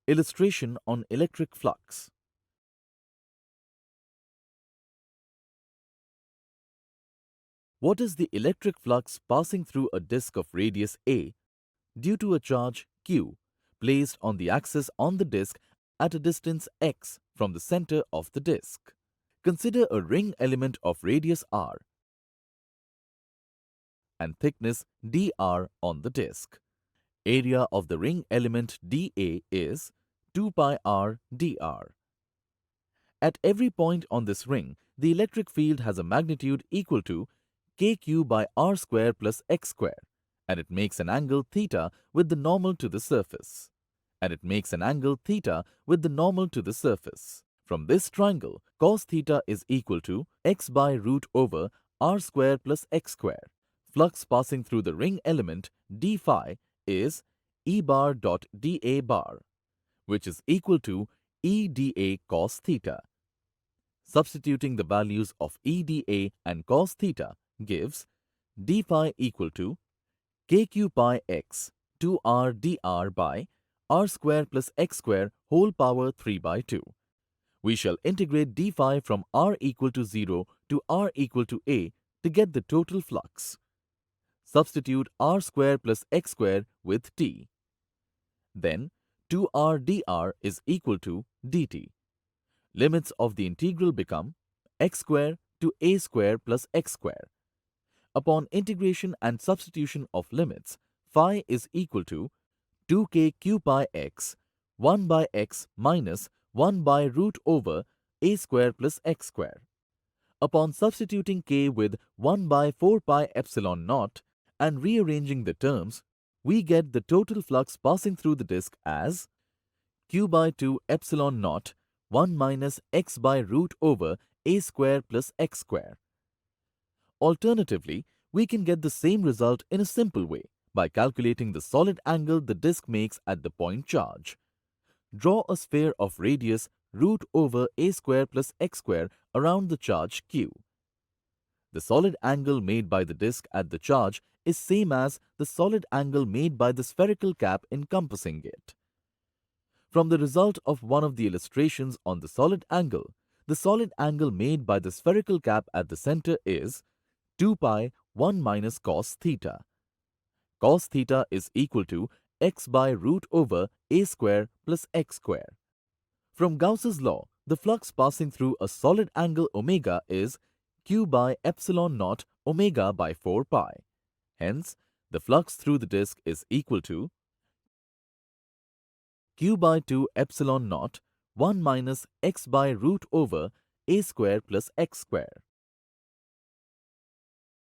Illustration on electric flux. What is the electric flux passing through a disk of radius a due to a charge q placed on the axis on the disk at a distance x from the center of the disk? Consider a ring element of radius r and thickness dr on the disk. Area of the ring element dA is 2 pi r dr. At every point on this ring, the electric field has a magnitude equal to kq by r square plus x square, and it makes an angle theta with the normal to the surface. From this triangle, cos theta is equal to x by root over r square plus x square. Flux passing through the ring element d phi is E bar dot dA bar, which is equal to E dA cos theta. Substituting the values of E dA and cos theta gives d phi equal to kq pi x 2r dr by r square plus x square whole power 3 by 2. We shall integrate d phi from r equal to 0 to r equal to a to get the total flux. Substitute r square plus x square with t. Then 2r dr is equal to dt. Limits of the integral become x square to a square plus x square. Upon integration and substitution of limits, phi is equal to 2k q pi x 1 by x minus 1 by root over a square plus x square. Upon substituting k with 1 by 4 pi epsilon naught and rearranging the terms, we get the total flux passing through the disk as q by 2 epsilon naught 1 minus x by root over a square plus x square. Alternatively, we can get the same result in a simple way by calculating the solid angle the disk makes at the point charge. Draw a sphere of radius root over a square plus x square around the charge q. The solid angle made by the disk at the charge is same as the solid angle made by the spherical cap encompassing it. From the result of one of the illustrations on the solid angle made by the spherical cap at the center is 2 pi 1 minus cos theta. Cos theta is equal to x by root over a square plus x square. From Gauss's law, the flux passing through a solid angle omega is q by epsilon naught omega by 4 pi. Hence, the flux through the disk is equal to q by 2 epsilon naught 1 minus x by root over a square plus x square.